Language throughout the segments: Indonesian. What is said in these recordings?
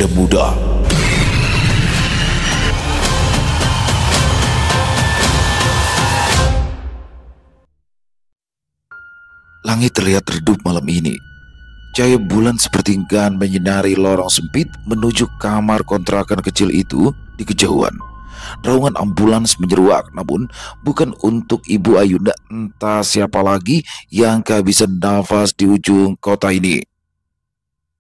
Legenda Muda. Langit terlihat redup malam ini. Cahaya bulan seperti enggan menyinari lorong sempit menuju kamar kontrakan kecil itu di kejauhan. Raungan ambulans menyeruak, namun bukan untuk Ibu Ayunda, entah siapa lagi yang kehabisan nafas di ujung kota ini.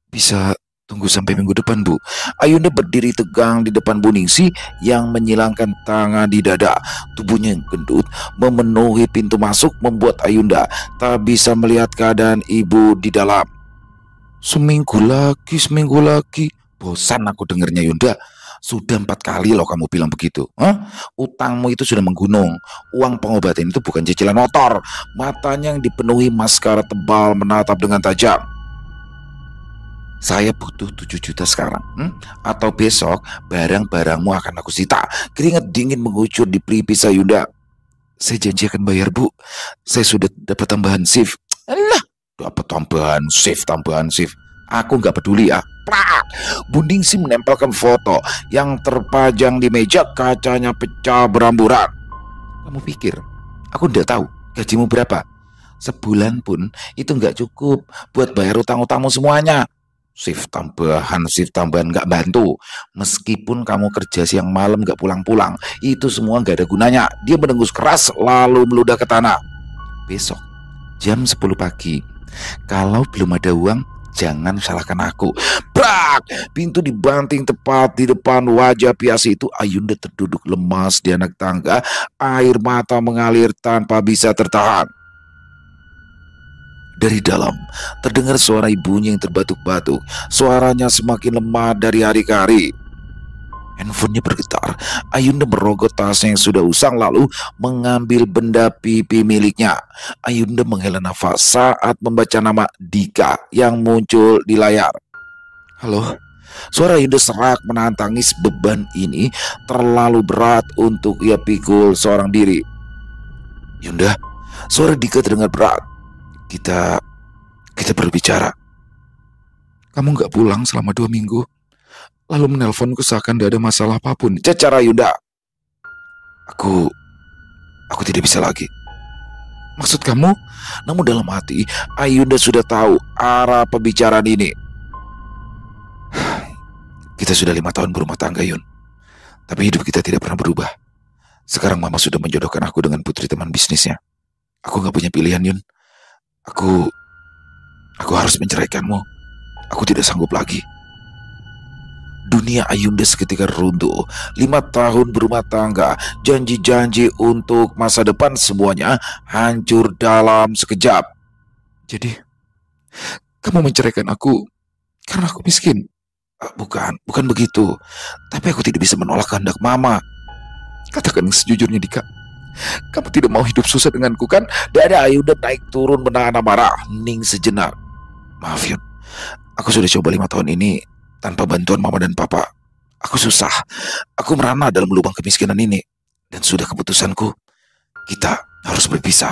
Bisa tunggu sampai minggu depan, Bu. Ayunda berdiri tegang di depan Bu Ningsih yang menyilangkan tangan di dada. Tubuhnya yang gendut memenuhi pintu masuk membuat Ayunda tak bisa melihat keadaan ibu di dalam. Seminggu lagi. Bosan aku dengernya, Yunda. Sudah 4 kali loh kamu bilang begitu. Utangmu itu sudah menggunung. Uang pengobatan itu bukan cicilan motor. Matanya yang dipenuhi maskara tebal menatap dengan tajam. Saya butuh 7 juta sekarang, atau besok barang-barangmu akan aku sita. Keringat dingin mengucur di pelipis Ayunda. Saya janji akan bayar, Bu. Saya sudah dapat tambahan shift. Alah, dapat tambahan shift. Aku nggak peduli ya. Plak! Bu Ningsih menempelkan foto yang terpajang di meja, kacanya pecah beramburan. Kamu pikir aku nggak tahu gajimu berapa? Sebulan pun itu nggak cukup buat bayar utang-utangmu semuanya. Shift tambahan nggak bantu. Meskipun kamu kerja siang malam nggak pulang-pulang, itu semua nggak ada gunanya. Dia mendengus keras lalu meludah ke tanah. Besok jam 10 pagi, kalau belum ada uang, jangan salahkan aku. Brak! Pintu dibanting tepat di depan wajah piasi itu. Ayunda terduduk lemas di anak tangga. Air mata mengalir tanpa bisa tertahan. Dari dalam terdengar suara ibunya yang terbatuk-batuk. Suaranya semakin lemah dari hari ke hari. Handphonenya bergetar. Ayunda merogoh tasnya yang sudah usang lalu mengambil benda pipi miliknya. Ayunda menghela nafas saat membaca nama Dika yang muncul di layar. Halo. Suara Ayunda serak menahan tangis. Beban ini terlalu berat untuk ia pikul seorang diri. Yunda, suara Dika terdengar berat. Kita perlu bicara. Kamu gak pulang selama 2 minggu, lalu menelponku seakan tidak ada masalah apapun. Cecar Ayunda. Aku tidak bisa lagi. Maksud kamu? Namun dalam hati Ayunda sudah tahu arah pembicaraan ini. Kita sudah 5 tahun berumah tangga, Yun. Tapi hidup kita tidak pernah berubah. Sekarang Mama sudah menjodohkan aku dengan putri teman bisnisnya. Aku gak punya pilihan, Yun. Aku harus menceraikanmu. Aku tidak sanggup lagi. Dunia Ayunda seketika runtuh. 5 tahun berumah tangga, janji-janji untuk masa depan, semuanya hancur dalam sekejap. Jadi, kamu menceraikan aku karena aku miskin? Bukan begitu. Tapi aku tidak bisa menolak kehendak Mama. Katakan sejujurnya, Dika. Kamu tidak mau hidup susah denganku, kan? Dada Ayunda naik turun menahan amarah. Hening sejenak. Maaf, Yun. Aku sudah coba 5 tahun ini tanpa bantuan Mama dan Papa. Aku susah. Aku merana dalam lubang kemiskinan ini. Dan sudah keputusanku. Kita harus berpisah.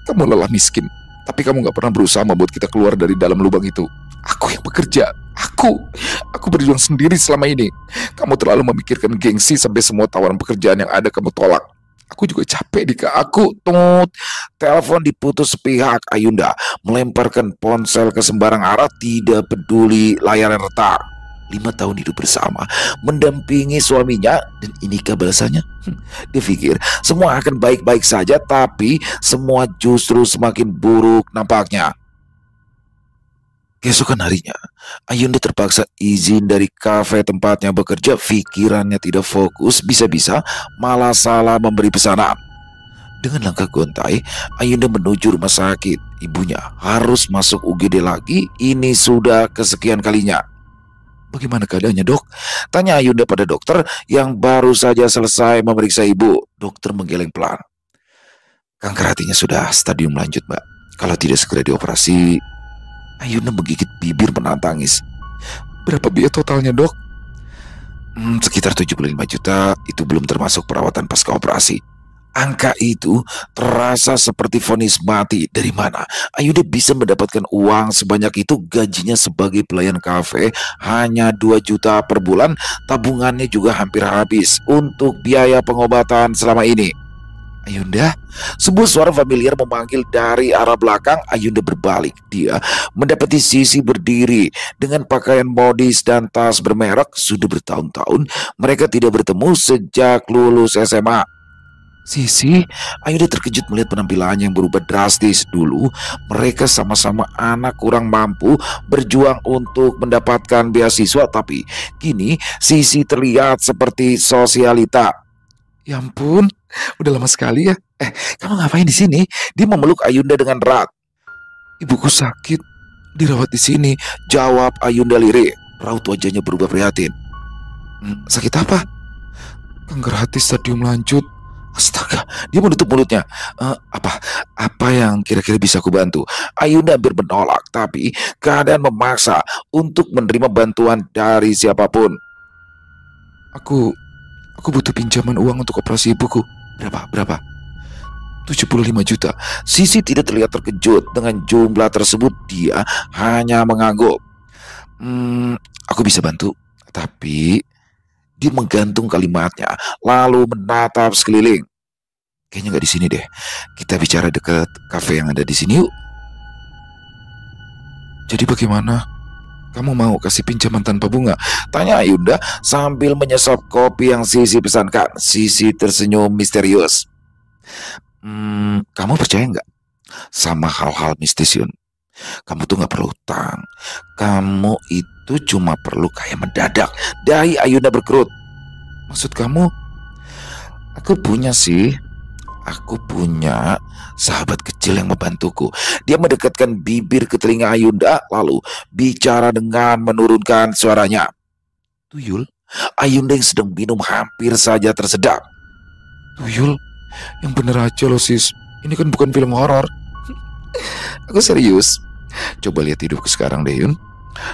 Kamu lelah miskin. Tapi kamu gak pernah berusaha membuat kita keluar dari dalam lubang itu. Aku yang bekerja. Aku berjuang sendiri selama ini. Kamu terlalu memikirkan gengsi sampai semua tawaran pekerjaan yang ada kamu tolak. Aku juga capek, Dika. Telepon diputus sepihak. Ayunda melemparkan ponsel ke sembarang arah, tidak peduli layar yang retak. 5 tahun hidup bersama, mendampingi suaminya, dan inikah balasannya? Dia pikir semua akan baik-baik saja, tapi semua justru semakin buruk nampaknya. Keesokan harinya, Ayunda terpaksa izin dari kafe tempatnya bekerja. Pikirannya tidak fokus, bisa-bisa malah salah memberi pesanan. Dengan langkah gontai, Ayunda menuju rumah sakit. Ibunya harus masuk UGD lagi. Ini sudah kesekian kalinya. Bagaimana keadaannya, Dok? Tanya Ayunda pada dokter yang baru saja selesai memeriksa ibu. Dokter menggeleng pelan. Kanker hatinya sudah stadium lanjut, Mbak. Kalau tidak segera dioperasi. Ayunda menggigit bibir menahan tangis. Berapa biaya totalnya, Dok? Sekitar 75 juta, itu belum termasuk perawatan pasca operasi. Angka itu terasa seperti vonis mati. Dari mana Ayunda bisa mendapatkan uang sebanyak itu? Gajinya sebagai pelayan kafe hanya 2 juta per bulan. Tabungannya juga hampir habis untuk biaya pengobatan selama ini. Ayunda, sebuah suara familiar memanggil dari arah belakang. Ayunda berbalik. Dia mendapati Sisi berdiri dengan pakaian modis dan tas bermerek. Sudah bertahun-tahun mereka tidak bertemu sejak lulus SMA. Sisi, Ayunda terkejut melihat penampilannya yang berubah drastis. Dulu, mereka sama-sama anak kurang mampu berjuang untuk mendapatkan beasiswa, tapi kini Sisi terlihat seperti sosialita. Ya ampun, udah lama sekali ya. Kamu ngapain di sini? Dia memeluk Ayunda dengan erat. Ibuku sakit, dirawat di sini, jawab Ayunda lirih. Raut wajahnya berubah prihatin. Sakit apa? Kanker hati stadium lanjut. Astaga, dia menutup mulutnya. Apa yang kira-kira bisa aku bantu? Ayunda hampir menolak, tapi keadaan memaksa untuk menerima bantuan dari siapapun. Aku butuh pinjaman uang untuk operasi ibuku. Berapa? 75 juta. Sisi tidak terlihat terkejut dengan jumlah tersebut. Dia hanya mengangguk. Aku bisa bantu, tapi dia menggantung kalimatnya, lalu menatap sekeliling. Kayaknya nggak di sini deh. Kita bicara dekat kafe yang ada di sini yuk. Jadi bagaimana? Kamu mau kasih pinjaman tanpa bunga? Tanya Ayunda sambil menyesap kopi yang Sisi pesankan. Sisi tersenyum misterius. Kamu percaya nggak sama hal-hal mistis, Yun? Kamu tuh nggak perlu utang. Kamu itu cuma perlu kaya mendadak. Dahi Ayunda berkerut. Maksud kamu? Aku punya sahabat kecil yang membantuku. Dia mendekatkan bibir ke telinga Ayunda, lalu bicara dengan menurunkan suaranya. Tuyul? Ayunda yang sedang minum hampir saja tersedak. Tuyul? Yang bener aja loh sis. Ini kan bukan film horor. Aku serius. Coba lihat hidupku sekarang deh, Yun.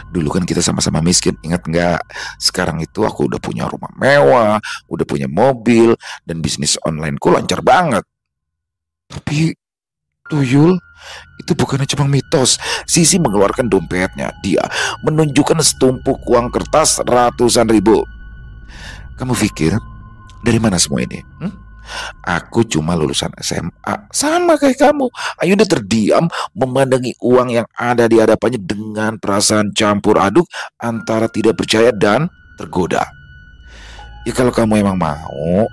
Dulu kan kita sama-sama miskin, ingat nggak? Sekarang itu aku udah punya rumah mewah, udah punya mobil, dan bisnis onlineku lancar banget. Tapi, Tuyul, itu bukannya cuma mitos. Sisi mengeluarkan dompetnya. Dia menunjukkan setumpuk uang kertas ratusan ribu. Kamu pikir dari mana semua ini? Aku cuma lulusan SMA, sama kayak kamu. Ayunda terdiam memandangi uang yang ada di hadapannya dengan perasaan campur aduk antara tidak percaya dan tergoda. Ya kalau kamu emang mau,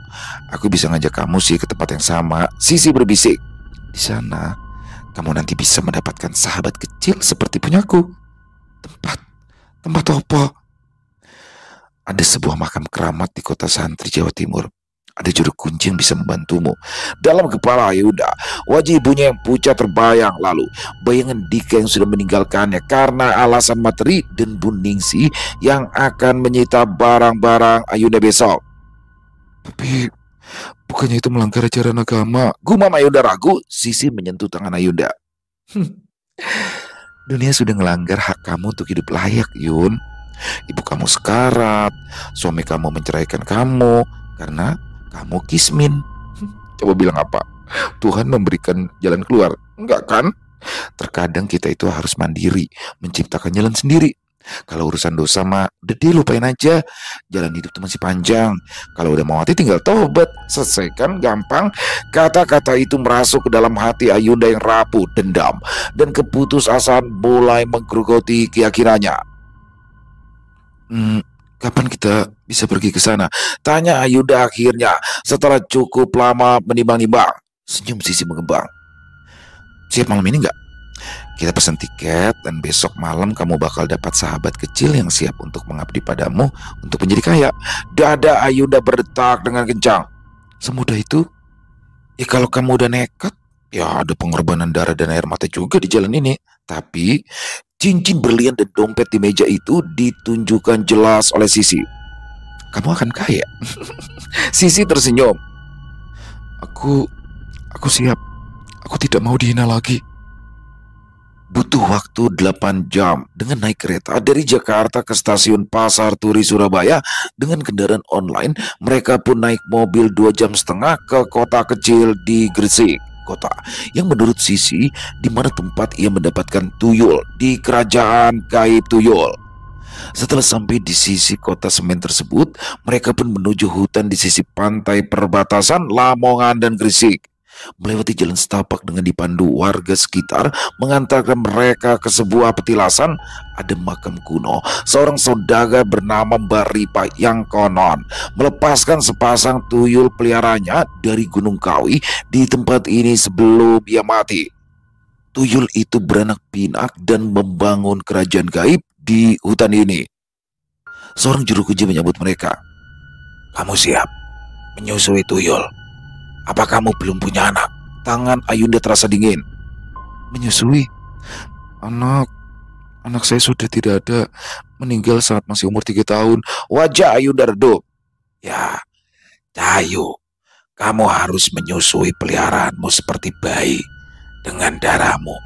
aku bisa ngajak kamu sih ke tempat yang sama. Sisi berbisik. Di sana, kamu nanti bisa mendapatkan sahabat kecil seperti punyaku. Tempat apa? Ada sebuah makam keramat di kota santri Jawa Timur. Ada juru kunci yang bisa membantumu. Dalam kepala Ayunda, wajah ibunya yang pucat terbayang. Lalu bayangan Dika yang sudah meninggalkannya karena alasan materi, dan Buningsi yang akan menyita barang-barang Ayunda besok. Tapi bukannya itu melanggar ajaran agama? Gumam Ayunda ragu. Sisi menyentuh tangan Ayunda. Dunia sudah melanggar hak kamu untuk hidup layak, Yun. Ibu kamu sekarat, suami kamu menceraikan kamu karena kamu kismin. Coba bilang apa? Tuhan memberikan jalan keluar? Enggak kan? Terkadang kita itu harus mandiri, menciptakan jalan sendiri. Kalau urusan dosa mah, udah deh lupain aja. Jalan hidup tuh masih panjang. Kalau udah mau mati tinggal tobat. Selesaikan, gampang. Kata-kata itu merasuk ke dalam hati Ayunda yang rapuh, dendam, dan keputusasaan mulai menggerogoti keyakinannya. Kapan kita bisa pergi ke sana? Tanya Ayunda akhirnya setelah cukup lama menimbang-nimbang. Senyum Sisi mengembang. Siap malam ini nggak? Kita pesan tiket dan besok malam kamu bakal dapat sahabat kecil yang siap untuk mengabdi padamu untuk menjadi kaya. Dada Ayunda berdetak dengan kencang. Semudah itu? Ya kalau kamu udah nekat, ya ada pengorbanan darah dan air mata juga di jalan ini. Tapi cincin berlian dan dompet di meja itu ditunjukkan jelas oleh Sisi. Kamu akan kaya. Sisi tersenyum. Aku siap. Aku tidak mau dihina lagi. Butuh waktu 8 jam dengan naik kereta dari Jakarta ke stasiun Pasar Turi Surabaya. Dengan kendaraan online, mereka pun naik mobil 2 jam setengah ke kota kecil di Gresik. Kota yang menurut Sisi di mana tempat ia mendapatkan tuyul di kerajaan gaib tuyul. Setelah sampai di sisi kota semen tersebut, mereka pun menuju hutan di sisi pantai perbatasan Lamongan dan Gresik. Melewati jalan setapak dengan dipandu warga sekitar mengantarkan mereka ke sebuah petilasan. Ada makam kuno seorang saudagar bernama Baripa yang konon melepaskan sepasang tuyul peliharanya dari Gunung Kawi di tempat ini sebelum ia mati. Tuyul itu beranak pinak dan membangun kerajaan gaib di hutan ini. Seorang juru kunci menyambut mereka. Kamu siap menyusui tuyul? Apa kamu belum punya anak? Tangan Ayunda terasa dingin. Menyusui? Anak saya sudah tidak ada. Meninggal saat masih umur 3 tahun. Wajah Ayunda redup. Ya, Cahayu, kamu harus menyusui peliharaanmu seperti bayi. Dengan darahmu,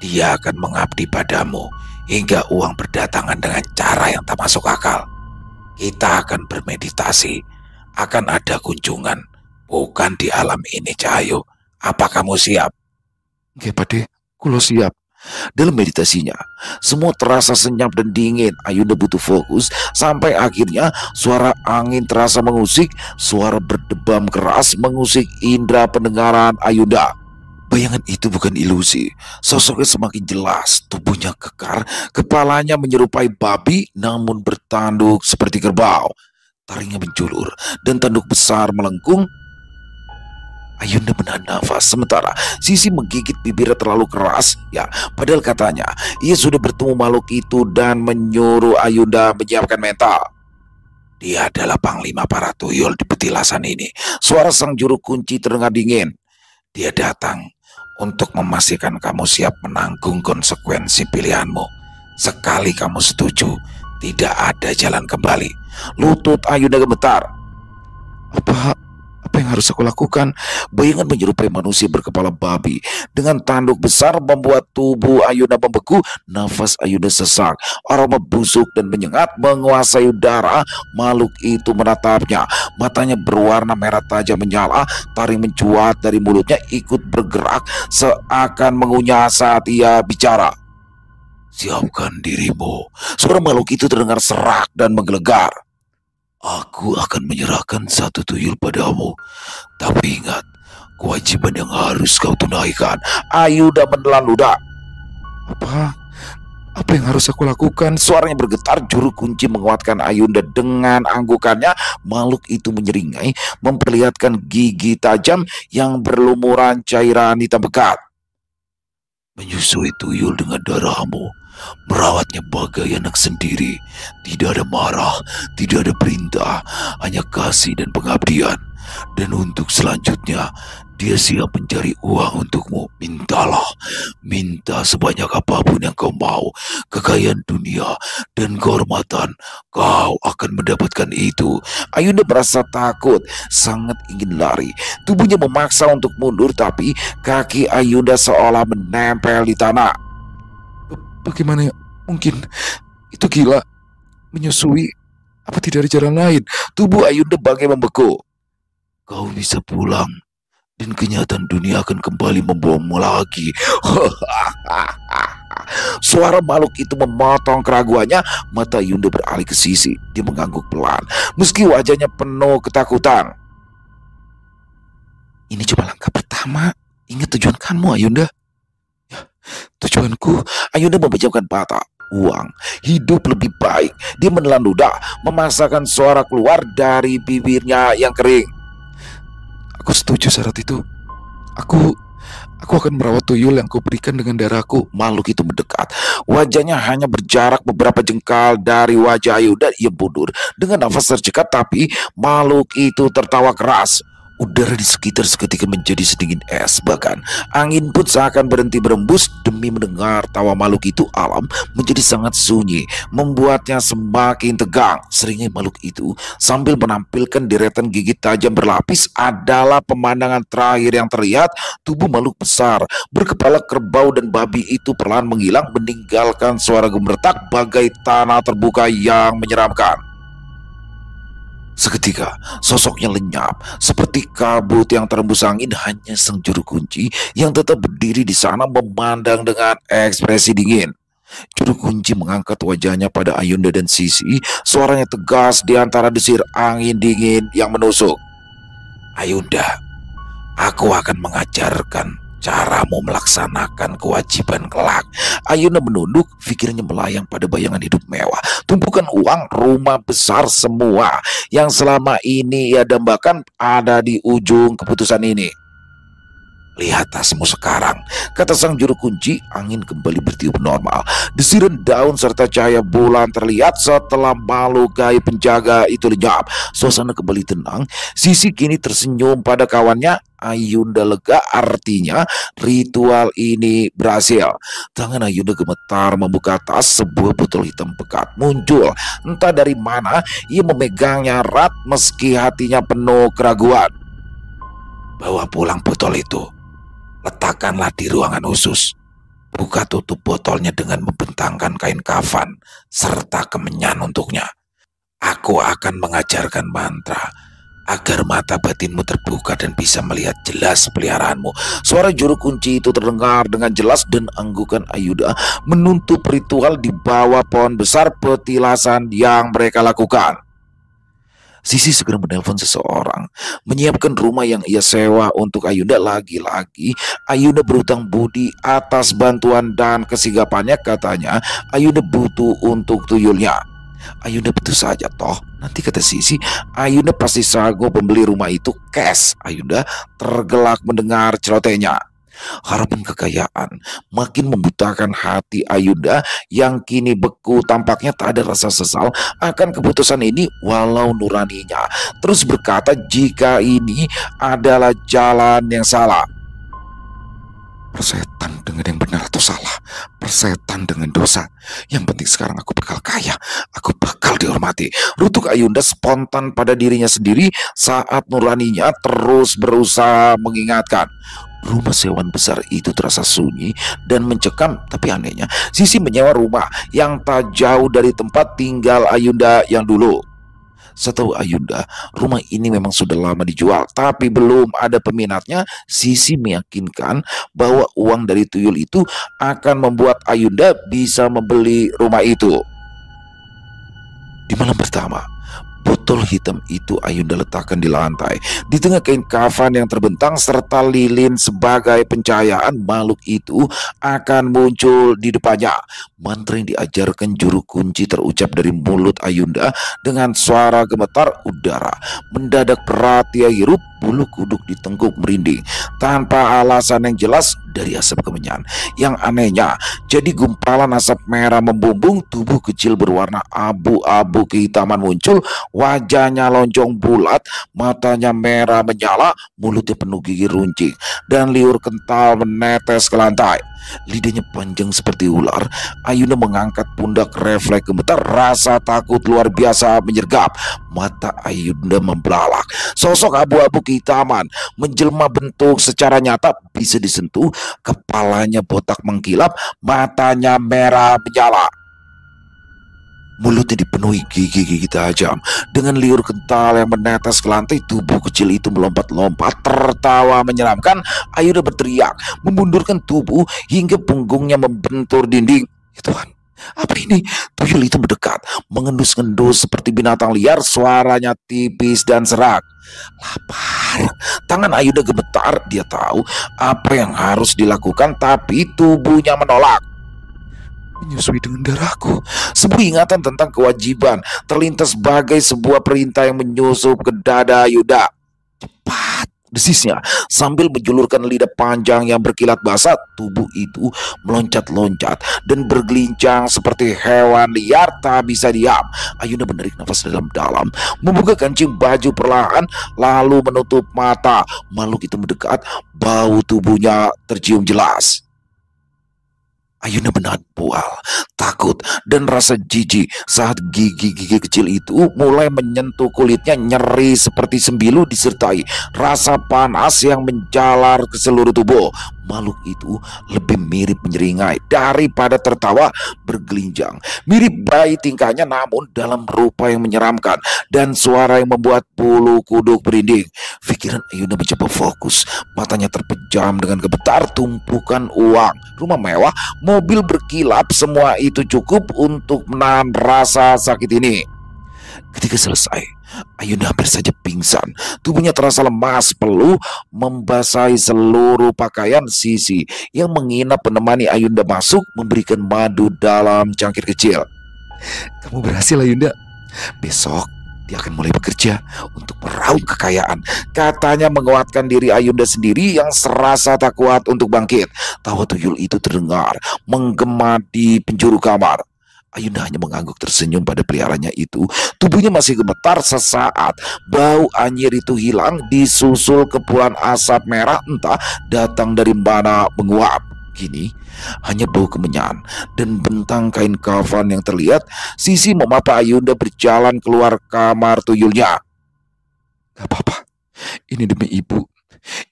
dia akan mengabdi padamu hingga uang berdatangan dengan cara yang tak masuk akal. Kita akan bermeditasi. Akan ada kunjungan. Bukan di alam ini, Cahayu. Apa kamu siap? Nggih, Pade, kulo siap. Dalam meditasinya, semua terasa senyap dan dingin. Ayunda butuh fokus sampai akhirnya suara angin terasa mengusik, suara berdebam keras mengusik indera pendengaran Ayunda. Bayangan itu bukan ilusi. Sosoknya semakin jelas, tubuhnya kekar, kepalanya menyerupai babi namun bertanduk seperti kerbau. Taringnya menjulur dan tanduk besar melengkung. Ayunda menahan nafas sementara Sisi menggigit bibirnya terlalu keras. Ya, padahal katanya ia sudah bertemu makhluk itu dan menyuruh Ayunda menyiapkan mental. Dia adalah panglima para tuyul di petilasan ini. Suara sang juru kunci terdengar dingin. Dia datang untuk memastikan kamu siap menanggung konsekuensi pilihanmu. Sekali kamu setuju, tidak ada jalan kembali. Lutut Ayunda gemetar. Apa yang harus aku lakukan? Bayangan menyerupai manusia berkepala babi dengan tanduk besar membuat tubuh Ayunda membeku. Nafas Ayunda sesak, aroma busuk dan menyengat menguasai udara. Makhluk itu menatapnya, matanya berwarna merah tajam menyala. Taring mencuat dari mulutnya ikut bergerak seakan mengunyah saat ia bicara. Siapkan dirimu. Suara makhluk itu terdengar serak dan menggelegar. Aku akan menyerahkan satu tuyul padamu. Tapi ingat, kewajiban yang harus kau tunaikan. Ayunda menelan ludah. Apa yang harus aku lakukan? Suaranya bergetar. Juru kunci menguatkan Ayunda dengan anggukannya. Makhluk itu menyeringai, memperlihatkan gigi tajam yang berlumuran cairan hitam pekat. Menyusui tuyul dengan darahmu, merawatnya bagai anak sendiri. Tidak ada marah, tidak ada perintah, hanya kasih dan pengabdian. Dan untuk selanjutnya, dia siap mencari uang untukmu. Mintalah, minta sebanyak apapun yang kau mau. Kekayaan dunia dan kehormatan, kau akan mendapatkan itu. Ayunda merasa takut, sangat ingin lari. Tubuhnya memaksa untuk mundur, tapi kaki Ayunda seolah menempel di tanah. Bagaimana mungkin? Itu gila. Menyusui. Apa tidak ada jalan lain? Tubuh Ayunda bagai membeku. Kau bisa pulang dan kenyataan dunia akan kembali membawamu lagi. Suara makhluk itu memotong keraguannya. Mata Ayunda beralih ke Sisi. Dia mengangguk pelan, meski wajahnya penuh ketakutan. Ini cuma langkah pertama. Ingat tujuan kamu, Ayunda. Ya, tujuanku. Ayunda memejamkan mata. Uang, hidup lebih baik. Dia menelan ludah, memaksakan suara keluar dari bibirnya yang kering. Aku setuju syarat itu. Aku akan merawat tuyul yang kau berikan dengan darahku. Makhluk itu mendekat. Wajahnya hanya berjarak beberapa jengkal dari wajah Ayunda. Ia mundur dengan nafas tercekat, tapi makhluk itu tertawa keras. Udara di sekitar seketika menjadi sedingin es, bahkan angin pun seakan berhenti berembus demi mendengar tawa makhluk itu. Alam menjadi sangat sunyi, membuatnya semakin tegang. Seringnya makhluk itu sambil menampilkan deretan gigi tajam berlapis adalah pemandangan terakhir yang terlihat. Tubuh makhluk besar berkepala kerbau dan babi itu perlahan menghilang, meninggalkan suara gemeretak bagai tanah terbuka yang menyeramkan. Seketika sosoknya lenyap seperti kabut yang terembus angin. Hanya sang juru kunci yang tetap berdiri di sana memandang dengan ekspresi dingin. Juru kunci mengangkat wajahnya pada Ayunda dan Sisi. Suaranya tegas di antara desir angin dingin yang menusuk. "Ayunda, aku akan mengajarkan caramu melaksanakan kewajiban kelak." Ayunda menunduk, pikirannya melayang pada bayangan hidup mewah, tumpukan uang, rumah besar, semua yang selama ini ia dambakan ada di ujung keputusan ini. "Lihat tasmu sekarang," kata sang juru kunci. Angin kembali bertiup normal. Desiran daun serta cahaya bulan terlihat setelah makhluk gaib penjaga itu lenyap. Suasana kembali tenang. Sisi kini tersenyum pada kawannya. Ayunda lega, artinya ritual ini berhasil. Tangan Ayunda gemetar membuka tas. Sebuah botol hitam pekat muncul. Entah dari mana ia memegangnya erat meski hatinya penuh keraguan. "Bawa pulang botol itu. Letakkanlah di ruangan khusus. Buka tutup botolnya dengan membentangkan kain kafan serta kemenyan untuknya. Aku akan mengajarkan mantra agar mata batinmu terbuka dan bisa melihat jelas peliharaanmu." Suara juru kunci itu terdengar dengan jelas dan anggukan Ayunda menutup ritual di bawah pohon besar petilasan yang mereka lakukan. Sisi segera menelpon seseorang, menyiapkan rumah yang ia sewa untuk Ayunda. Lagi-lagi Ayunda berutang budi atas bantuan dan kesigapannya. Katanya Ayunda butuh untuk tuyulnya. Ayunda betul saja toh, nanti kata Sisi, Ayunda pasti sanggup membeli rumah itu cash. Ayunda tergelak mendengar celotehnya. Harapan kekayaan makin membutakan hati Ayunda yang kini beku. Tampaknya tak ada rasa sesal akan keputusan ini, walau nuraninya terus berkata jika ini adalah jalan yang salah. "Persetan dengan yang benar atau salah, persetan dengan dosa. Yang penting sekarang aku bakal kaya, aku bakal dihormati." Rutuk Ayunda spontan pada dirinya sendiri saat nuraninya terus berusaha mengingatkan. Rumah sewaan besar itu terasa sunyi dan mencekam, tapi anehnya Sisi menyewa rumah yang tak jauh dari tempat tinggal Ayunda yang dulu. Setahu Ayunda, rumah ini memang sudah lama dijual, tapi belum ada peminatnya. Sisi meyakinkan bahwa uang dari tuyul itu akan membuat Ayunda bisa membeli rumah itu. Di malam pertama, botol hitam itu Ayunda letakkan di lantai. Di tengah kain kafan yang terbentang serta lilin sebagai pencahayaan, makhluk itu akan muncul di depannya. Mantra yang diajarkan juru kunci terucap dari mulut Ayunda dengan suara gemetar. Udara mendadak berat ia hirup, bulu kuduk di tengkuk merinding tanpa alasan yang jelas dari asap kemenyan. Yang anehnya, jadi gumpalan asap merah membumbung. Tubuh kecil berwarna abu-abu kehitaman muncul. Wajahnya lonjong bulat, matanya merah menyala, mulutnya penuh gigi runcing dan liur kental menetes ke lantai. Lidahnya panjang seperti ular. Ayunda mengangkat pundak, refleks gemetar, rasa takut luar biasa menyergap. Mata Ayunda membelalak. Sosok abu-abu kehitaman menjelma bentuk secara nyata, bisa disentuh. Kepalanya botak mengkilap, matanya merah menyala. Mulutnya dipenuhi gigi-gigi tajam. Dengan liur kental yang menetes ke lantai, tubuh kecil itu melompat-lompat tertawa menyeramkan. Ayunda berteriak, memundurkan tubuh hingga punggungnya membentur dinding. Ya Tuhan, apa ini? Tuyul itu mendekat, mengendus-endus seperti binatang liar. Suaranya tipis dan serak. Lapar. Tangan Ayunda gemetar. Dia tahu apa yang harus dilakukan, tapi tubuhnya menolak. Menyusui dengan darahku. Sebuah ingatan tentang kewajiban terlintas sebagai sebuah perintah yang menyusup ke dada Ayunda. Cepat, desisnya. Sambil menjulurkan lidah panjang yang berkilat basah, tubuh itu meloncat-loncat dan bergelincang seperti hewan liar tak bisa diam. Ayunda menarik nafas dalam-dalam, membuka kancing baju perlahan, lalu menutup mata. Makhluk itu mendekat, bau tubuhnya tercium jelas. Ayunda menahan pual, takut, dan rasa jijik saat gigi-gigi kecil itu mulai menyentuh kulitnya. Nyeri seperti sembilu disertai rasa panas yang menjalar ke seluruh tubuh. Makhluk itu lebih mirip menyeringai daripada tertawa, bergelinjang. Mirip bayi tingkahnya, namun dalam rupa yang menyeramkan dan suara yang membuat bulu kuduk berinding. Pikiran Ayunda mencoba fokus, matanya terpejam dengan gemetar. Tumpukan uang, rumah mewah, mobil berkilap, semua itu cukup untuk menahan rasa sakit ini. Ketika selesai, Ayunda hampir saja pingsan. Tubuhnya terasa lemas, peluh membasahi seluruh pakaian. Sisi yang menginap menemani Ayunda masuk, memberikan madu dalam cangkir kecil. Kamu berhasil, Ayunda. Besok dia akan mulai bekerja untuk meraup kekayaan, katanya, menguatkan diri Ayunda sendiri yang serasa tak kuat untuk bangkit. Tawa tuyul itu terdengar menggema di penjuru kamar. Ayunda hanya mengangguk tersenyum pada peliharanya itu. Tubuhnya masih gemetar. Sesaat bau anyir itu hilang, disusul kepulan asap merah entah datang dari mana menguap. Kini hanya bau kemenyan dan bentang kain kafan yang terlihat. Sisi memapa Ayunda berjalan keluar kamar tuyulnya. Gak apa-apa, ini demi ibu.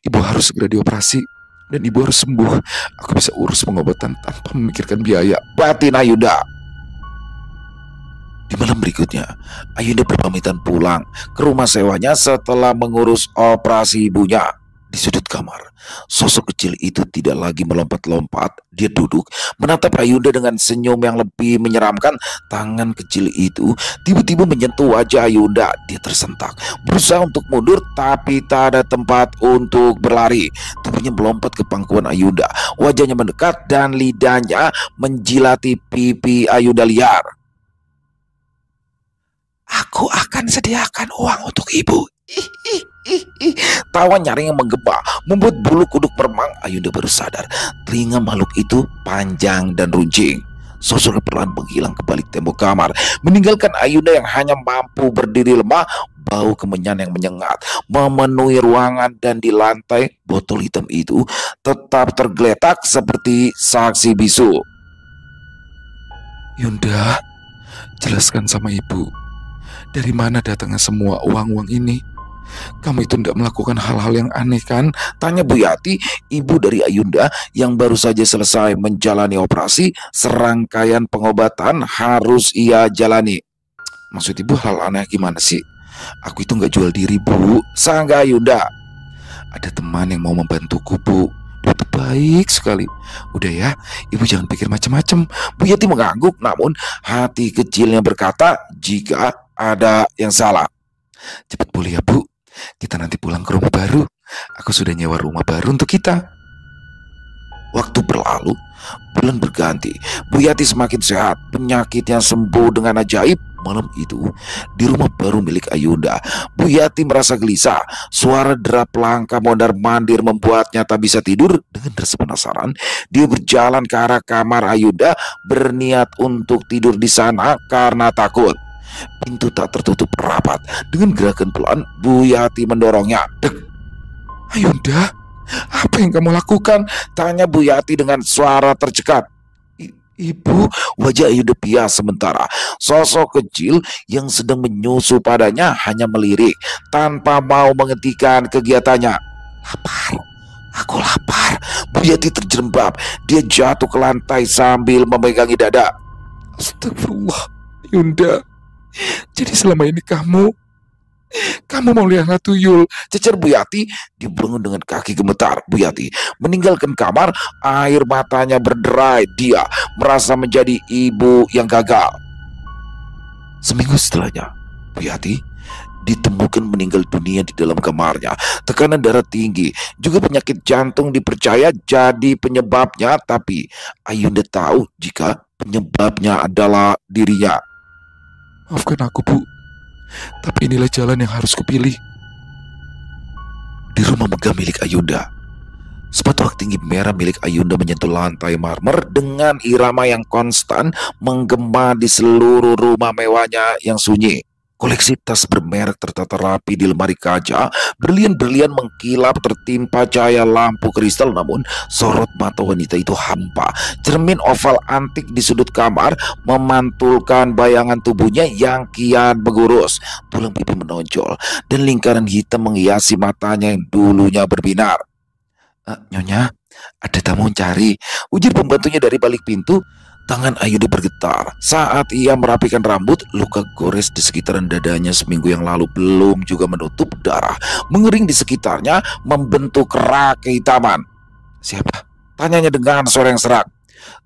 Ibu harus segera dioperasi dan ibu harus sembuh. Aku bisa urus pengobatan tanpa memikirkan biaya, batin Ayunda. Di malam berikutnya, Ayunda berpamitan pulang ke rumah sewanya setelah mengurus operasi ibunya. Di sudut kamar, sosok kecil itu tidak lagi melompat-lompat. Dia duduk menatap Ayunda dengan senyum yang lebih menyeramkan. Tangan kecil itu tiba-tiba menyentuh wajah Ayunda. Dia tersentak, berusaha untuk mundur, tapi tak ada tempat untuk berlari. Tubuhnya melompat ke pangkuan Ayunda. Wajahnya mendekat dan lidahnya menjilati pipi Ayunda liar. Aku akan sediakan uang untuk ibu. Tawa nyaring yang menggema membuat bulu kuduk meremang. Ayunda baru sadar telinga makhluk itu panjang dan runcing. Sosoknya perlahan menghilang ke balik tembok kamar, meninggalkan Ayunda yang hanya mampu berdiri lemah. Bau kemenyan yang menyengat memenuhi ruangan, dan di lantai botol hitam itu tetap tergeletak seperti saksi bisu. Yunda, jelaskan sama ibu, dari mana datangnya semua uang-uang ini? Kamu itu tidak melakukan hal-hal yang aneh kan? Tanya Bu Yati, ibu dari Ayunda yang baru saja selesai menjalani operasi. Serangkaian pengobatan harus ia jalani. Maksud ibu hal aneh gimana sih? Aku itu nggak jual diri, Bu, sangga Ayunda. Ada teman yang mau membantuku, Bu. Dia tuh baik sekali. Udah ya, ibu jangan pikir macam-macam. Bu Yati mengangguk, namun hati kecilnya berkata jika ada yang salah. Cepat pulih ya, Bu. Kita nanti pulang ke rumah baru. Aku sudah nyewa rumah baru untuk kita. Waktu berlalu, bulan berganti. Bu Yati semakin sehat. Penyakitnya sembuh dengan ajaib. Malam itu, di rumah baru milik Ayunda, Bu Yati merasa gelisah. Suara derap langkah mondar-mandir membuatnya tak bisa tidur. Dengan rasa penasaran, dia berjalan ke arah kamar Ayunda, berniat untuk tidur di sana karena takut. Pintu tak tertutup rapat. Dengan gerakan pelan, Bu Yati mendorongnya. Dek, Ayunda, apa yang kamu lakukan? Tanya Bu Yati dengan suara tercekat. Ibu, wajah Ayunda pias sementara. Sosok kecil yang sedang menyusu padanya hanya melirik tanpa mau menghentikan kegiatannya. Lapar, aku lapar. Bu Yati terjerembab. Dia jatuh ke lantai sambil memegangi dada. Astagfirullah, Ayunda. Jadi selama ini kamu mau lihat tuyul, cecer Bu Yati. Dibangun dengan kaki gemetar. Bu Yati meninggalkan kamar, air matanya berderai. Dia merasa menjadi ibu yang gagal. Seminggu setelahnya, Bu Yati ditemukan meninggal dunia di dalam kamarnya. Tekanan darah tinggi, juga penyakit jantung dipercaya jadi penyebabnya. Tapi Ayunda tahu jika penyebabnya adalah dirinya. Maafkan aku, Bu, tapi inilah jalan yang harus kupilih. Di rumah memegang milik Ayunda. Sepatu hak tinggi merah milik Ayunda menyentuh lantai marmer dengan irama yang konstan menggema di seluruh rumah mewahnya yang sunyi. Koleksi tas bermerek tertata rapi di lemari kaca, berlian-berlian mengkilap tertimpa cahaya lampu kristal, namun sorot mata wanita itu hampa. Cermin oval antik di sudut kamar memantulkan bayangan tubuhnya yang kian bergurus. Tulang pipi menonjol dan lingkaran hitam menghiasi matanya yang dulunya berbinar. Nyonya, ada tamu mencari, ujar pembantunya dari balik pintu. Tangan Ayunda bergetar saat ia merapikan rambut. Luka gores di sekitaran dadanya seminggu yang lalu belum juga menutup. Darah mengering di sekitarnya membentuk rak kehitaman. Siapa? Tanyanya dengan suara yang serak.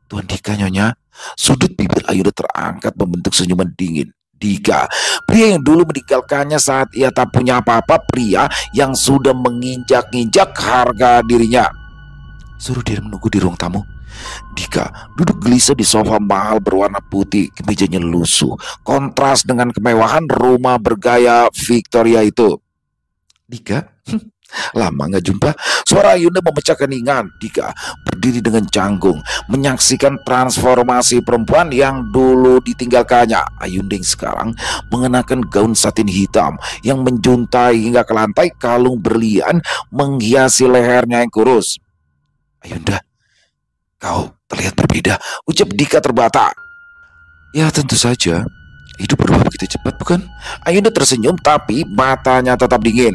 Tuan Dika, Nyonya. Sudut bibir Ayunda terangkat membentuk senyuman dingin. Dika, pria yang dulu meninggalkannya saat ia tak punya apa-apa, pria yang sudah menginjak-injak harga dirinya. Suruh dia menunggu di ruang tamu. Dika duduk gelisah di sofa mahal berwarna putih, kemejanya lusuh, kontras dengan kemewahan rumah bergaya Victoria itu. Dika, lama nggak jumpa. Suara Ayunda memecah keningan. Dika berdiri dengan canggung, menyaksikan transformasi perempuan yang dulu ditinggalkannya. Ayunda yang sekarang mengenakan gaun satin hitam yang menjuntai hingga ke lantai, kalung berlian menghiasi lehernya yang kurus. Ayunda, kau terlihat berbeda, ucap Dika terbata. Ya tentu saja, hidup berubah begitu cepat bukan? Ayunda tersenyum tapi matanya tetap dingin.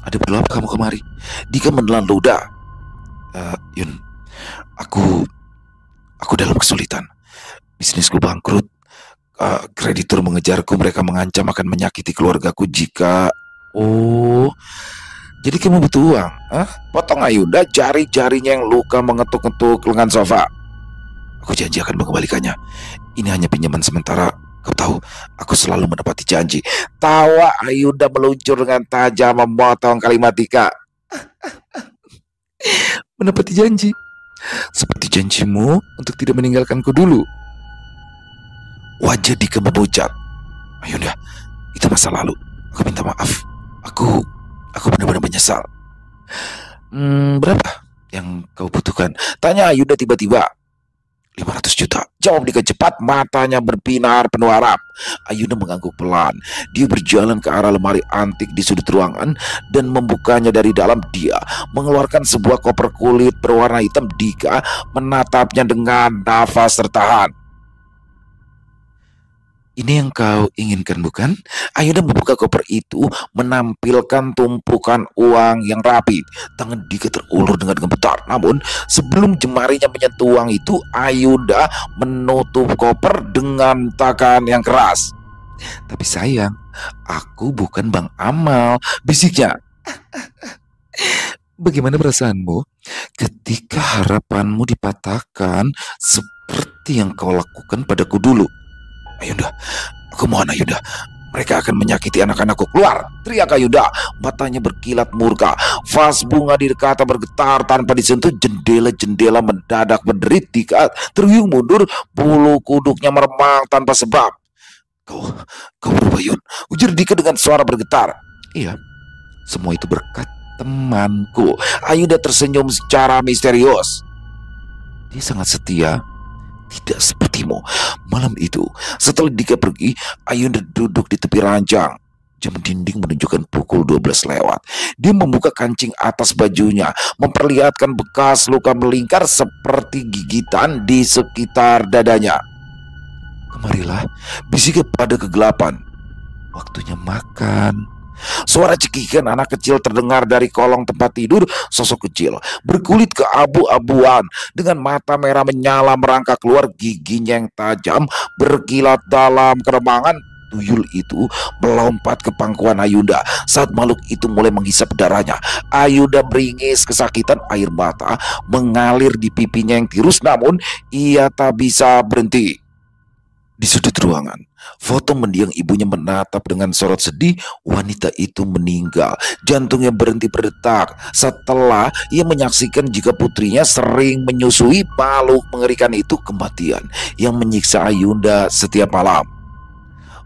Ada perlu apa kamu kemari? Dika menelan ludah. Yun, aku dalam kesulitan. Bisnisku bangkrut. Kreditur mengejarku, mereka mengancam akan menyakiti keluargaku jika... Oh, jadi kamu butuh uang? Potong Ayunda, jari-jarinya yang luka mengetuk-ngetuk lengan sofa. Aku janji akan mengembalikannya. Ini hanya pinjaman sementara. Kau tahu, aku selalu menepati janji. Tawa Ayunda meluncur dengan tajam memotong kalimat Dika. Menepati janji? Seperti janjimu untuk tidak meninggalkanku dulu. Wajah Dika memucat. Ayunda, itu masa lalu. Aku minta maaf. Aku benar-benar menyesal. Berapa yang kau butuhkan? Tanya Ayunda tiba-tiba. 500 juta. Jawab Dika cepat, matanya berbinar penuh harap. Ayunda mengangguk pelan. Dia berjalan ke arah lemari antik di sudut ruangan dan membukanya dari dalam. Dia mengeluarkan sebuah koper kulit berwarna hitam. Dika menatapnya dengan nafas tertahan. Ini yang kau inginkan bukan? Ayunda membuka koper itu, menampilkan tumpukan uang yang rapi. Tangan Dika terulur dengan gemetar. Namun sebelum jemarinya menyentuh uang itu, Ayunda menutup koper dengan tangan yang keras. Tapi sayang, aku bukan Bang Amal, bisiknya. Bagaimana perasaanmu ketika harapanmu dipatahkan seperti yang kau lakukan padaku dulu? Ayunda, aku mohon Ayunda, mereka akan menyakiti anak-anakku. Keluar, teriak Ayunda, matanya berkilat murka. Vas bunga di dekatnya bergetar tanpa disentuh. Jendela-jendela mendadak berderit. Dika terhuyung mundur, bulu kuduknya meremang tanpa sebab. Kau berubah Yun, ujar Dika dengan suara bergetar. Iya, semua itu berkat temanku. Ayunda tersenyum secara misterius. Dia sangat setia, tidak sepertimu. Malam itu, setelah Dika pergi, Ayunda duduk di tepi ranjang. Jam dinding menunjukkan pukul 12 lewat. Dia membuka kancing atas bajunya, memperlihatkan bekas luka melingkar seperti gigitan di sekitar dadanya. Kemarilah, bisik pada kegelapan. Waktunya makan. Suara cekikan anak kecil terdengar dari kolong tempat tidur. Sosok kecil berkulit keabu-abuan dengan mata merah menyala merangkak keluar, giginya yang tajam berkilat dalam keremangan. Tuyul itu melompat ke pangkuan Ayunda saat makhluk itu mulai menghisap darahnya. Ayunda meringis kesakitan, air mata mengalir di pipinya yang tirus, namun ia tak bisa berhenti. Di sudut ruangan, foto mendiang ibunya menatap dengan sorot sedih. Wanita itu meninggal. Jantungnya berhenti berdetak setelah ia menyaksikan jika putrinya sering menyusui. Makhluk mengerikan itu kematian yang menyiksa Ayunda setiap malam.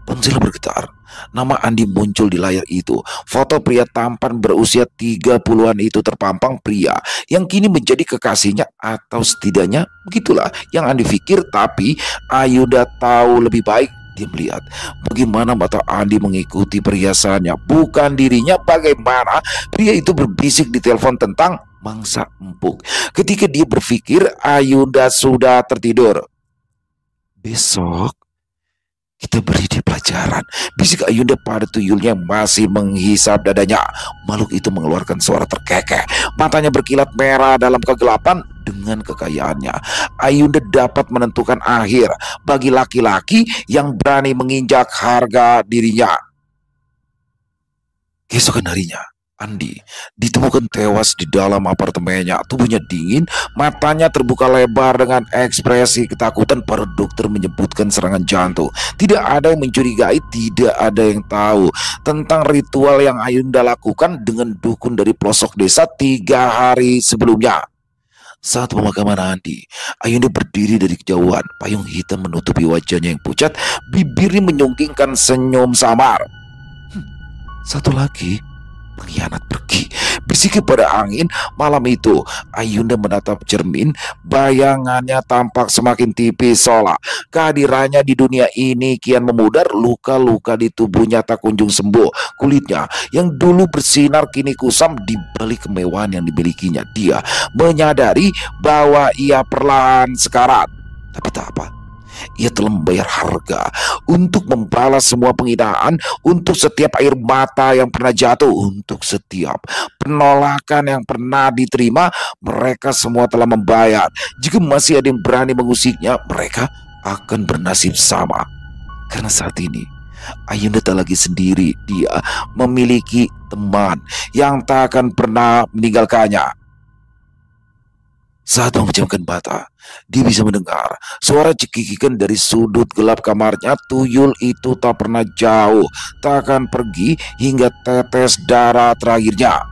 Ponsel bergetar. Nama Andi muncul di layar itu. Foto pria tampan berusia 30-an itu terpampang, pria yang kini menjadi kekasihnya, atau setidaknya begitulah yang Andi pikir. Tapi Ayunda tahu lebih baik. Dia melihat bagaimana mata Andi mengikuti perhiasannya, bukan dirinya. Bagaimana pria itu berbisik di telepon tentang mangsa empuk. Ketika dia berpikir Ayunda sudah tertidur. "Besok kita beri dia pelajaran," bisik Ayunda pada tuyulnya yang masih menghisap dadanya. Makhluk itu mengeluarkan suara terkekeh. Matanya berkilat merah dalam kegelapan. Dengan kekayaannya, Ayunda dapat menentukan akhir bagi laki-laki yang berani menginjak harga dirinya. Keesokan harinya, Andi ditemukan tewas di dalam apartemennya. Tubuhnya dingin, matanya terbuka lebar dengan ekspresi ketakutan. Para dokter menyebutkan serangan jantung. Tidak ada yang mencurigai, tidak ada yang tahu tentang ritual yang Ayunda lakukan dengan dukun dari pelosok desa 3 hari sebelumnya. Saat pemakaman Andi, Ayunda berdiri dari kejauhan. Payung hitam menutupi wajahnya yang pucat, bibirnya menyunggingkan senyum samar. "Satu lagi pengkhianat pergi," bisik pada angin. Malam itu Ayunda menatap cermin. Bayangannya tampak semakin tipis seolah kehadirannya di dunia ini kian memudar. Luka-luka di tubuhnya tak kunjung sembuh. Kulitnya yang dulu bersinar kini kusam di balik kemewahan yang dimilikinya. Dia menyadari bahwa ia perlahan sekarat. Tapi tak apa, ia telah membayar harga untuk membalas semua penghinaan, untuk setiap air mata yang pernah jatuh, untuk setiap penolakan yang pernah diterima. Mereka semua telah membayar. Jika masih ada yang berani mengusiknya, mereka akan bernasib sama. Karena saat ini Ayunda tak lagi sendiri. Dia memiliki teman yang tak akan pernah meninggalkannya. Saat memejamkan mata, dia bisa mendengar suara cekikikan dari sudut gelap kamarnya. Tuyul itu tak pernah jauh, tak akan pergi hingga tetes darah terakhirnya.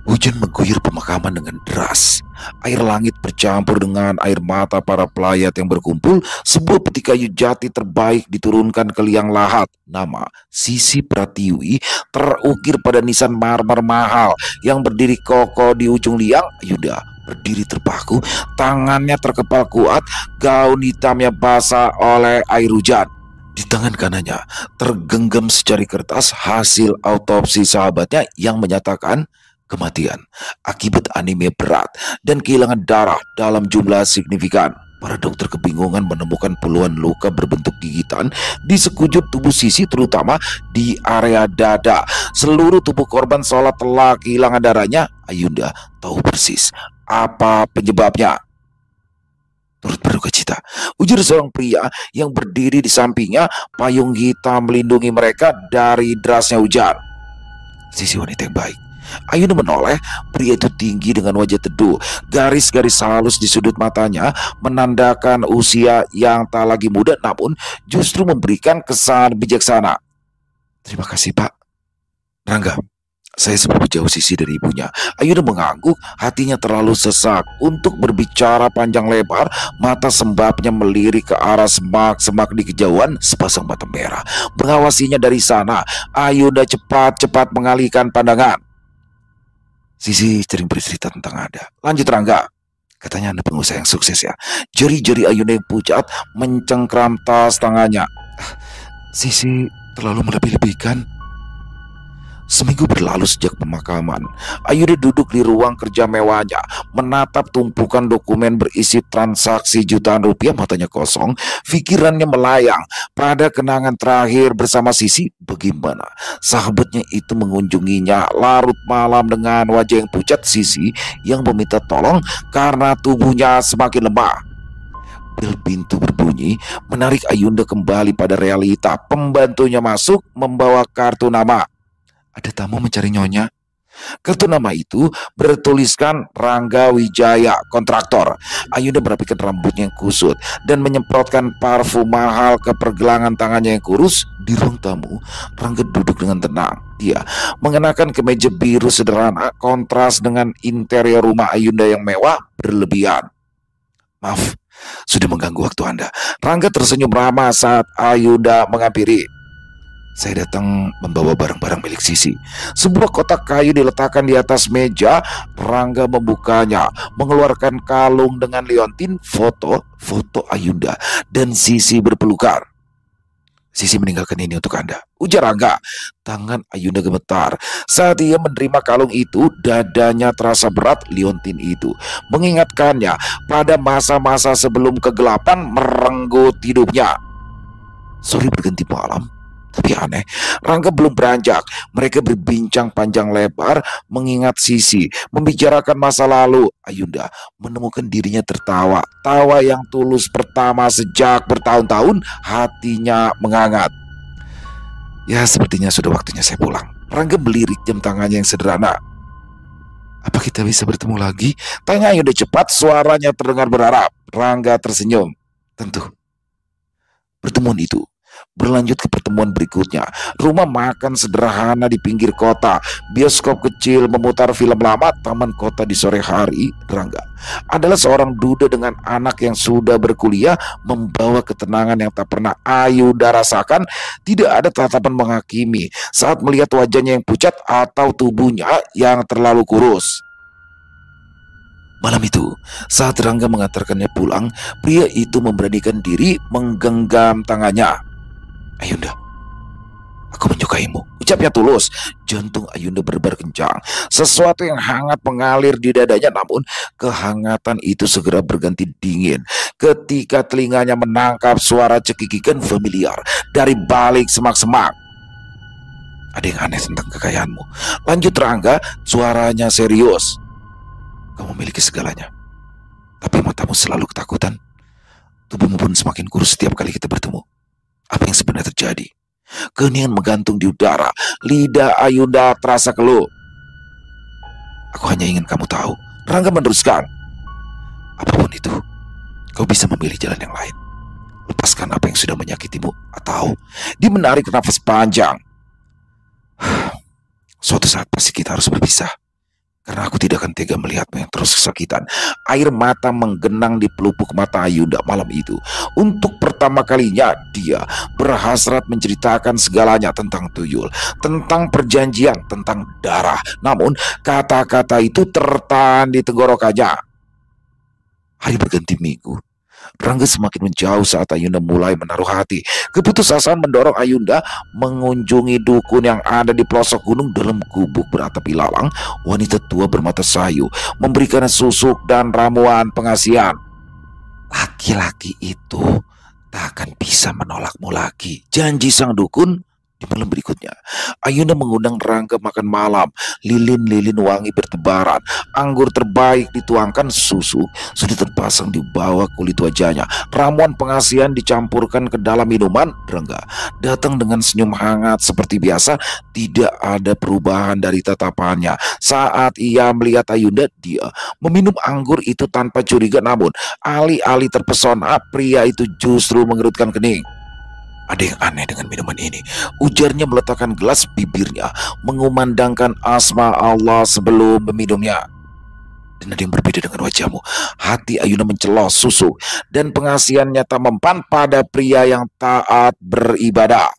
Hujan mengguyur pemakaman dengan deras. Air langit bercampur dengan air mata para pelayat yang berkumpul. Sebuah peti kayu jati terbaik diturunkan ke liang lahat. Nama Sisi Pratiwi terukir pada nisan marmer mahal yang berdiri kokoh di ujung liang. Ayunda berdiri terpaku, tangannya terkepal kuat, gaun hitamnya basah oleh air hujan. Di tangan kanannya tergenggam secari kertas hasil autopsi sahabatnya yang menyatakan kematian akibat anemia berat dan kehilangan darah dalam jumlah signifikan. Para dokter kebingungan menemukan puluhan luka berbentuk gigitan di sekujur tubuh Sisi, terutama di area dada. Seluruh tubuh korban seolah telah kehilangan darahnya. Ayunda tahu persis apa penyebabnya. Turut berduka cita, ujar seorang pria yang berdiri di sampingnya. Payung hitam melindungi mereka dari derasnya hujan. Sisi wanita yang baik. Ayunda menoleh. Pria itu tinggi dengan wajah teduh. Garis-garis halus di sudut matanya menandakan usia yang tak lagi muda, namun justru memberikan kesan bijaksana. "Terima kasih, Pak." "Rangga, saya seberapa jauh Sisi dari ibunya?" Ayunda mengangguk. Hatinya terlalu sesak untuk berbicara panjang lebar. Mata sembabnya melirik ke arah semak-semak di kejauhan. Sepasang mata merah mengawasinya dari sana. Ayunda cepat-cepat mengalihkan pandangan. "Sisi sering bercerita tentang Anda." "Lanjut, Rangga." "Katanya Anda pengusaha yang sukses ya." Jari-jari Ayunda yang pucat mencengkram tas tangannya. "Sisi terlalu melebih-lebihkan." Seminggu berlalu sejak pemakaman. Ayunda duduk di ruang kerja mewahnya, menatap tumpukan dokumen berisi transaksi jutaan rupiah. Matanya kosong, pikirannya melayang pada kenangan terakhir bersama Sisi. Bagaimana sahabatnya itu mengunjunginya larut malam dengan wajah yang pucat. Sisi yang meminta tolong karena tubuhnya semakin lemah. Bel pintu berbunyi, menarik Ayunda kembali pada realita. Pembantunya masuk membawa kartu nama. "Ada tamu mencari nyonya." Kartu nama itu bertuliskan Rangga Wijaya, kontraktor. Ayunda merapikan rambutnya yang kusut dan menyemprotkan parfum mahal ke pergelangan tangannya yang kurus. Di ruang tamu, Rangga duduk dengan tenang. Dia mengenakan kemeja biru sederhana, kontras dengan interior rumah Ayunda yang mewah berlebihan. Maaf, sudah mengganggu waktu Anda. Rangga tersenyum ramah saat Ayunda menghampiri. Saya datang membawa barang-barang milik Sisi. Sebuah kotak kayu diletakkan di atas meja. Rangga membukanya, mengeluarkan kalung dengan liontin, foto Ayunda dan Sisi berpelukan. Sisi meninggalkan ini untuk Anda, ujar Rangga. Tangan Ayunda gemetar. Saat ia menerima kalung itu, dadanya terasa berat. Liontin itu mengingatkannya pada masa-masa sebelum kegelapan merenggut hidupnya. Sore berganti malam, tapi aneh, Rangga belum beranjak. Mereka berbincang panjang lebar, mengingat Sisi, membicarakan masa lalu. Ayunda menemukan dirinya tertawa, tawa yang tulus pertama sejak bertahun-tahun. Hatinya menghangat. Ya, sepertinya sudah waktunya saya pulang. Rangga melirik jam tangannya yang sederhana. Apa kita bisa bertemu lagi? Tanya Ayunda cepat, suaranya terdengar berharap. Rangga tersenyum. Tentu. Pertemuan itu berlanjut ke pertemuan berikutnya. Rumah makan sederhana di pinggir kota, bioskop kecil memutar film lama, taman kota di sore hari. Rangga adalah seorang duda dengan anak yang sudah berkuliah, membawa ketenangan yang tak pernah Ayunda rasakan. Tidak ada tatapan menghakimi saat melihat wajahnya yang pucat atau tubuhnya yang terlalu kurus. Malam itu, saat Rangga mengantarkannya pulang, pria itu memberanikan diri menggenggam tangannya. Ayunda, aku menyukaimu, ucapnya tulus. Jantung Ayunda berdebar kencang. Sesuatu yang hangat mengalir di dadanya, namun kehangatan itu segera berganti dingin ketika telinganya menangkap suara cekikikan familiar dari balik semak-semak. Ada yang aneh tentang kekayaanmu, lanjut Rangga, suaranya serius. Kamu memiliki segalanya, tapi matamu selalu ketakutan. Tubuhmu pun semakin kurus setiap kali kita bertemu. Apa yang sebenarnya terjadi? Keheningan menggantung di udara. Lidah Ayunda terasa keluh. Aku hanya ingin kamu tahu, Rangga meneruskan. Apapun itu, kau bisa memilih jalan yang lain. Lepaskan apa yang sudah menyakitimu, atau dia menarik nafas panjang. Suatu saat pasti kita harus berpisah, karena aku tidak akan tega melihatmu yang terus kesakitan. Air mata menggenang di pelupuk mata Ayunda malam itu. Untuk pertama kalinya dia berhasrat menceritakan segalanya tentang tuyul, tentang perjanjian, tentang darah. Namun kata-kata itu tertahan di tenggorokannya. Hari berganti minggu. Rangga semakin menjauh saat Ayunda mulai menaruh hati. Keputusasaan mendorong Ayunda mengunjungi dukun yang ada di pelosok gunung. Dalam gubuk beratap ilalang, wanita tua bermata sayu memberikan susuk dan ramuan pengasihan. Laki-laki itu tak akan bisa menolakmu lagi, janji sang dukun. Di malam berikutnya, Ayunda mengundang Rangga makan malam. Lilin-lilin wangi bertebaran, anggur terbaik dituangkan, susu sudah terpasang di bawah kulit wajahnya. Ramuan pengasihan dicampurkan ke dalam minuman. Rangga datang dengan senyum hangat seperti biasa. Tidak ada perubahan dari tatapannya. Saat ia melihat Ayunda, dia meminum anggur itu tanpa curiga. Namun alih-alih terpesona, pria itu justru mengerutkan kening. Ada yang aneh dengan minuman ini, ujarnya meletakkan gelas bibirnya, mengumandangkan asma Allah sebelum meminumnya. Dan ada yang berbeda dengan wajahmu. Hati Ayunda mencelos susu dan pengasihan nyata mempan pada pria yang taat beribadah.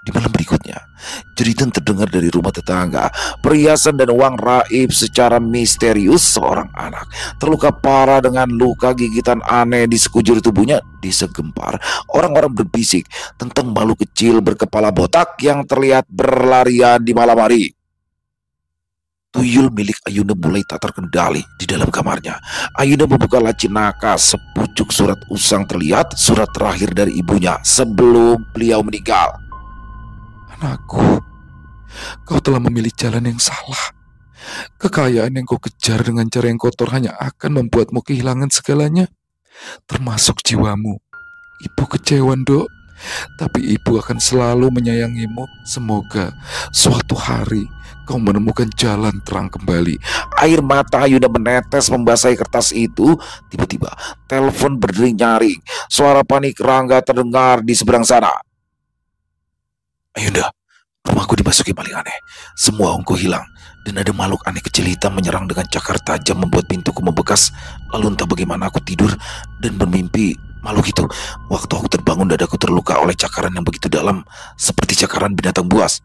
Di malam berikutnya, jeritan terdengar dari rumah tetangga. Perhiasan dan uang raib secara misterius. Seorang anak terluka parah dengan luka gigitan aneh di sekujur tubuhnya. Desa gempar. Orang-orang berbisik tentang makhluk kecil berkepala botak yang terlihat berlarian di malam hari. Tuyul milik Ayunda mulai tak terkendali di dalam kamarnya. Ayunda membuka laci nakas. Sepucuk surat usang terlihat, surat terakhir dari ibunya sebelum beliau meninggal. Anakku, kau telah memilih jalan yang salah. Kekayaan yang kau kejar dengan cara yang kotor hanya akan membuatmu kehilangan segalanya, termasuk jiwamu. Ibu kecewa, Dok, tapi ibu akan selalu menyayangimu. Semoga suatu hari kau menemukan jalan terang kembali. Air mata Ayunda menetes membasahi kertas itu. Tiba-tiba telepon berdering nyaring. Suara panik Rangga terdengar di seberang sana. Ayunda, rumahku dimasuki maling aneh. Semua uangku hilang. Dan ada makhluk aneh kecil hitam menyerang dengan cakar tajam membuat pintuku membekas. Lalu entah bagaimana aku tidur dan bermimpi makhluk itu. Waktu aku terbangun, dadaku terluka oleh cakaran yang begitu dalam, seperti cakaran binatang buas.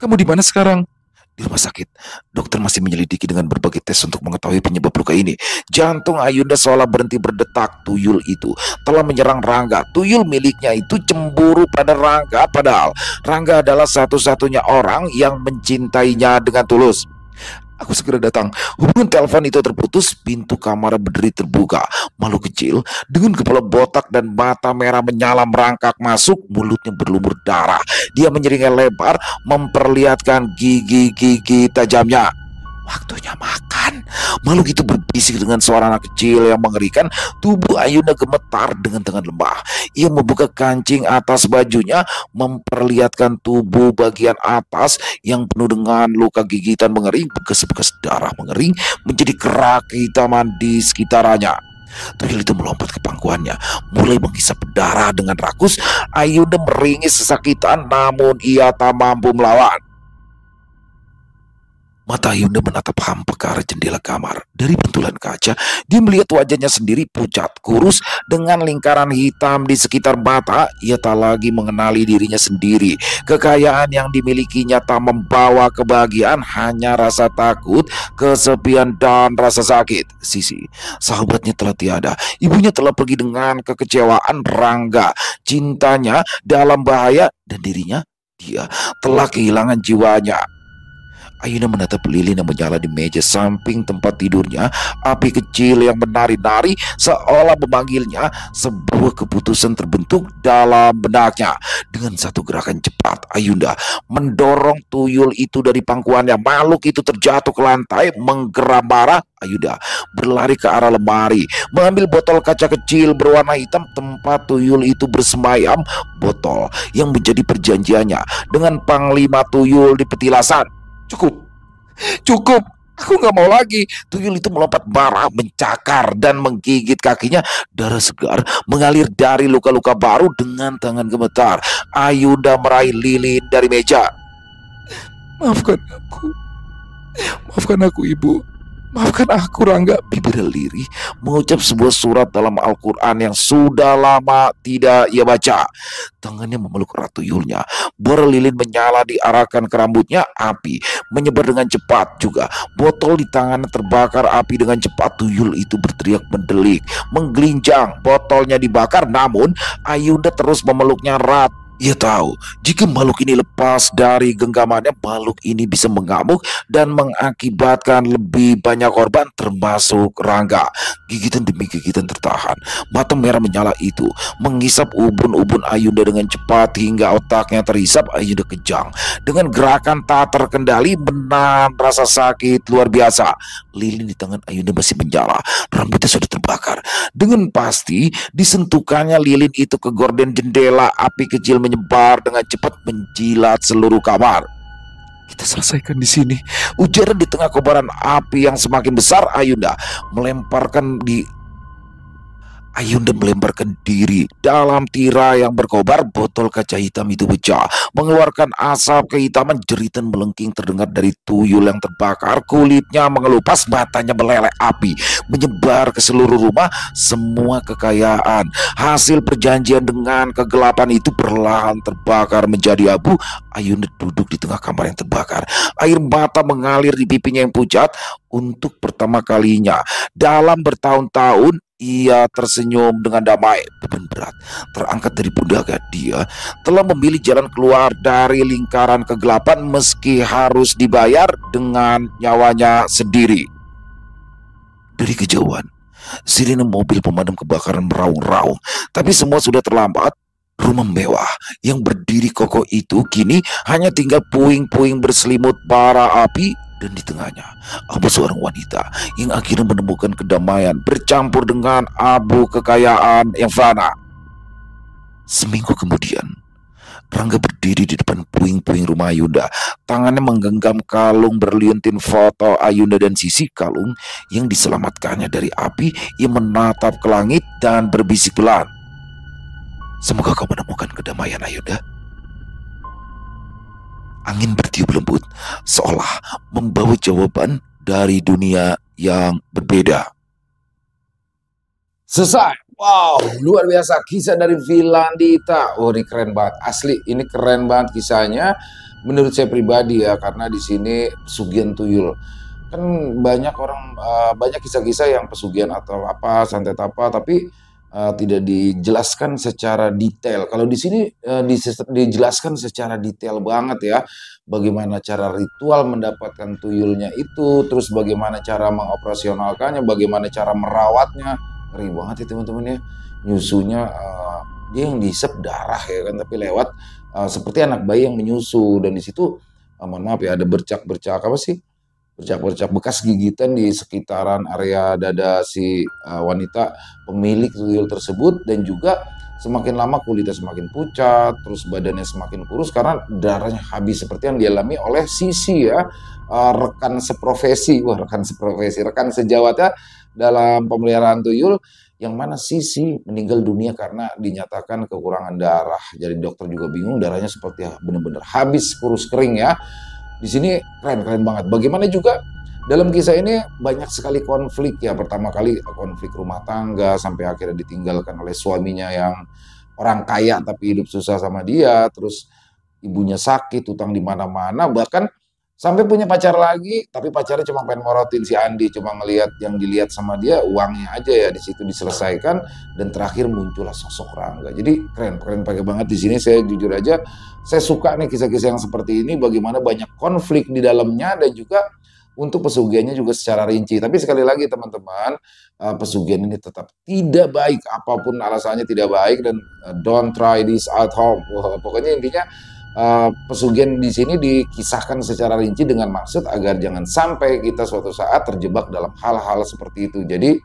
Kamu di mana sekarang? Di rumah sakit. Dokter masih menyelidiki dengan berbagai tes untuk mengetahui penyebab luka ini. Jantung Ayunda seolah berhenti berdetak. Tuyul itu telah menyerang Rangga. Tuyul miliknya itu cemburu pada Rangga, padahal Rangga adalah satu-satunya orang yang mencintainya dengan tulus. Aku segera datang. Hubungan telepon itu terputus. Pintu kamar berdiri terbuka. Makhluk kecil dengan kepala botak dan mata merah menyala merangkak masuk. Mulutnya berlumur darah. Dia menyeringai lebar, memperlihatkan gigi-gigi tajamnya. Waktunya makan. Makhluk itu berbisik dengan suara anak kecil yang mengerikan. Tubuh Ayunda gemetar dengan tangan lemah. Ia membuka kancing atas bajunya, memperlihatkan tubuh bagian atas yang penuh dengan luka gigitan mengering. Bekas-bekas darah mengering menjadi kerak kehitaman di sekitarnya. Tuyul itu melompat ke pangkuannya, mulai menghisap darah dengan rakus. Ayunda meringis kesakitan, namun ia tak mampu melawan. Mata Ayunda menatap hampa ke arah jendela kamar. Dari bentulan kaca, dia melihat wajahnya sendiri pucat, kurus, dengan lingkaran hitam di sekitar mata. Ia tak lagi mengenali dirinya sendiri. Kekayaan yang dimilikinya tak membawa kebahagiaan, hanya rasa takut, kesepian, dan rasa sakit. Sisi, sahabatnya telah tiada. Ibunya telah pergi dengan kekecewaan. Rangga, cintanya, dalam bahaya, dan dirinya, dia telah kehilangan jiwanya. Ayunda menatap lilin yang menyala di meja samping tempat tidurnya. Api kecil yang menari-nari seolah memanggilnya. Sebuah keputusan terbentuk dalam benaknya. Dengan satu gerakan cepat, Ayunda mendorong tuyul itu dari pangkuannya. Makhluk itu terjatuh ke lantai, menggeram marah. Ayunda berlari ke arah lemari, mengambil botol kaca kecil berwarna hitam tempat tuyul itu bersemayam. Botol yang menjadi perjanjiannya dengan Panglima Tuyul di petilasan. Cukup, cukup, aku nggak mau lagi. Tuyul itu melompat marah, mencakar, dan menggigit kakinya. Darah segar mengalir dari luka-luka baru. Dengan tangan gemetar, Ayunda meraih lilin dari meja. Maafkan aku ibu. Maafkan aku Rangga. Bibirnya lirih mengucap sebuah surat dalam Al-Quran yang sudah lama tidak ia baca. Tangannya memeluk erat tuyulnya. Bor lilin menyala diarahkan ke rambutnya. Api menyebar dengan cepat juga. Botol di tangannya terbakar api dengan cepat. Tuyul itu berteriak mendelik, menggelinjang. Botolnya dibakar, namun Ayunda terus memeluknya erat. Ia tahu, jika makhluk ini lepas dari genggamannya, makhluk ini bisa mengamuk dan mengakibatkan lebih banyak korban, termasuk Rangga. Gigitan demi gigitan tertahan. Mata merah menyala itu menghisap ubun-ubun Ayunda dengan cepat hingga otaknya terhisap. Ayunda kejang. Dengan gerakan tak terkendali, menahan rasa sakit luar biasa. Lilin di tangan Ayunda masih menyala. Rambutnya sudah terbakar. Dengan pasti disentuhkannya lilin itu ke gorden jendela. Api kecil menyebar dengan cepat menjilat seluruh kamar. Kita selesaikan di sini, ujar di tengah kobaran api yang semakin besar. Ayunda melemparkan diri dalam tirai yang berkobar. Botol kaca hitam itu pecah, mengeluarkan asap kehitaman. Jeritan melengking terdengar dari tuyul yang terbakar. Kulitnya mengelupas, matanya meleleh. Api menyebar ke seluruh rumah. Semua kekayaan hasil perjanjian dengan kegelapan itu perlahan terbakar menjadi abu. Ayunda duduk di tengah kamar yang terbakar. Air mata mengalir di pipinya yang pucat. Untuk pertama kalinya dalam bertahun-tahun, ia tersenyum dengan damai. Beban berat terangkat dari pundaknya. Dia telah memilih jalan keluar dari lingkaran kegelapan meski harus dibayar dengan nyawanya sendiri. Dari kejauhan, sirine mobil pemadam kebakaran meraung-raung. Tapi semua sudah terlambat. Rumah mewah yang berdiri kokoh itu kini hanya tinggal puing-puing berselimut bara api. Dan di tengahnya ada seorang wanita yang akhirnya menemukan kedamaian bercampur dengan abu kekayaan yang fana. Seminggu kemudian, Rangga berdiri di depan puing-puing rumah Ayunda. Tangannya menggenggam kalung berliantin foto Ayunda dan Sisi. Kalung yang diselamatkannya dari api. Ia menatap ke langit dan berbisik pelan. Semoga kau menemukan kedamaian, Ayunda. Angin bertiup lembut, seolah membawa jawaban dari dunia yang berbeda. Selesai. Wow, luar biasa kisah dari Finlandita. Oh, ini keren banget. Asli, ini keren banget kisahnya. Menurut saya pribadi ya, karena di sini pesugihan tuyul. Kan banyak orang, banyak kisah-kisah yang pesugihan atau apa, santet apa, tapi tidak dijelaskan secara detail. Kalau di sini dijelaskan secara detail banget ya. Bagaimana cara ritual mendapatkan tuyulnya itu, terus bagaimana cara mengoperasionalkannya, bagaimana cara merawatnya. Ngeri banget ya teman-teman ya. Nyusunya dia yang dihisap darah ya kan, tapi lewat seperti anak bayi yang menyusu, dan di situ mohon maaf ya ada bercak-bercak apa sih? Bercak-bercak bekas gigitan di sekitaran area dada si wanita pemilik tuyul tersebut, dan juga semakin lama kulitnya semakin pucat, terus badannya semakin kurus karena darahnya habis, seperti yang dialami oleh Sisi ya, rekan seprofesi, rekan sejawatnya dalam pemeliharaan tuyul, yang mana Sisi meninggal dunia karena dinyatakan kekurangan darah. Jadi dokter juga bingung, darahnya seperti benar-benar habis, kurus kering ya. Di sini keren banget. Bagaimana juga dalam kisah ini banyak sekali konflik ya. Pertama kali konflik rumah tangga sampai akhirnya ditinggalkan oleh suaminya yang orang kaya tapi hidup susah sama dia. Terus ibunya sakit, utang di mana-mana, bahkan sampai punya pacar lagi, tapi pacarnya cuma pengen morotin si Andi, cuma ngelihat yang dilihat sama dia uangnya aja ya, di situ diselesaikan, dan terakhir muncullah sosok Rangga. Jadi keren pakai banget di sini. Saya jujur aja, saya suka nih kisah-kisah yang seperti ini, bagaimana banyak konflik di dalamnya, dan juga untuk pesugihannya juga secara rinci. Tapi sekali lagi teman-teman, pesugihan ini tetap tidak baik, apapun alasannya tidak baik, dan don't try this at home. Pokoknya intinya pesugihan di sini dikisahkan secara rinci dengan maksud agar jangan sampai kita suatu saat terjebak dalam hal-hal seperti itu. Jadi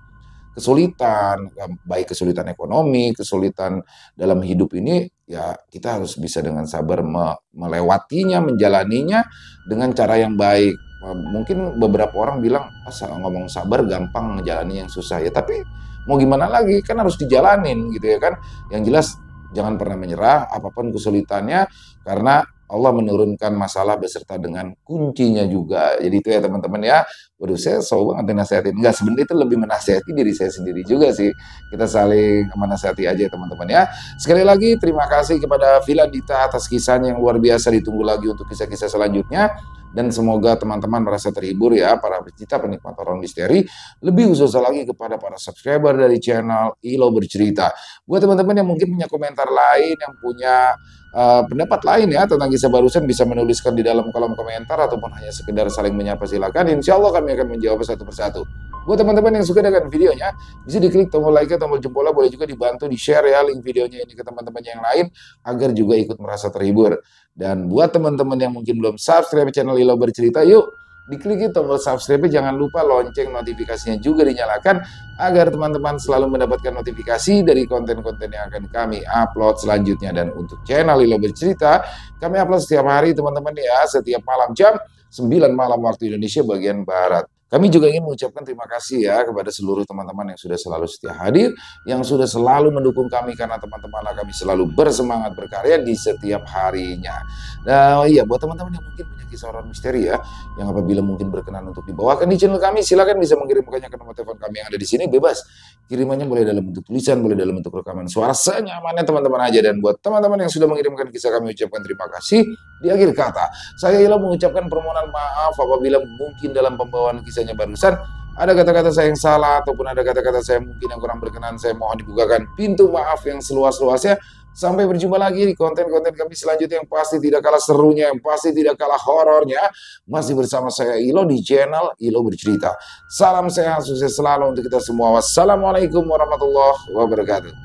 kesulitan, baik kesulitan ekonomi, kesulitan dalam hidup ini, ya kita harus bisa dengan sabar melewatinya, menjalaninya dengan cara yang baik. Mungkin beberapa orang bilang, ngomong sabar gampang, menjalani yang susah ya. Tapi mau gimana lagi, kan harus dijalanin gitu ya kan. Yang jelas jangan pernah menyerah apapun kesulitannya, karena Allah menurunkan masalah beserta dengan kuncinya juga. Jadi itu ya teman-teman ya. Waduh, saya selalu banget nasihatin. Enggak, sebenarnya itu lebih menasihati diri saya sendiri juga sih. Kita saling menasihati aja teman-teman ya. Sekali lagi terima kasih kepada Finlandita atas kisahnya yang luar biasa. Ditunggu lagi untuk kisah-kisah selanjutnya. Dan semoga teman-teman merasa terhibur ya, para pecinta penikmat horor misteri. Lebih khusus lagi kepada para subscriber dari channel Ilo Bercerita. Buat teman-teman yang mungkin punya komentar lain, yang punya pendapat lain ya tentang kisah barusan, bisa menuliskan di dalam kolom komentar ataupun hanya sekedar saling menyapa, silakan. Insya Allah kami akan menjawab satu persatu. Buat teman-teman yang suka dengan videonya, bisa diklik tombol like, tombol jempolnya, boleh juga dibantu di-share ya link videonya ini ke teman-teman yang lain agar juga ikut merasa terhibur. Dan buat teman-teman yang mungkin belum subscribe channel Ilo Bercerita, yuk diklik tombol subscribe, jangan lupa lonceng notifikasinya juga dinyalakan agar teman-teman selalu mendapatkan notifikasi dari konten-konten yang akan kami upload selanjutnya. Dan untuk channel Ilo Bercerita, kami upload setiap hari teman-teman ya, setiap malam jam 9 malam waktu Indonesia bagian Barat. Kami juga ingin mengucapkan terima kasih ya kepada seluruh teman-teman yang sudah selalu setia hadir, yang sudah selalu mendukung kami, karena teman-temanlah kami selalu bersemangat berkarya di setiap harinya. Nah iya, buat teman-teman yang mungkin punya kisah horor misteri ya, yang apabila mungkin berkenan untuk dibawakan di channel kami, silakan bisa mengirimkannya ke nomor telepon kami yang ada di sini, bebas. Kirimannya boleh dalam bentuk tulisan, boleh dalam bentuk rekaman suara, senyamannya teman-teman aja. Dan buat teman-teman yang sudah mengirimkan kisah, kami ucapkan terima kasih. Di akhir kata, saya Ilo mengucapkan permohonan maaf apabila mungkin dalam pembawaan kisahnya barusan ada kata-kata saya yang salah ataupun ada kata-kata saya mungkin yang kurang berkenan. Saya mohon dibukakan pintu maaf yang seluas-luasnya. Sampai berjumpa lagi di konten-konten kami selanjutnya yang pasti tidak kalah serunya, yang pasti tidak kalah horornya. Masih bersama saya Ilo di channel Ilo Bercerita. Salam sehat, sukses selalu untuk kita semua. Wassalamualaikum warahmatullahi wabarakatuh.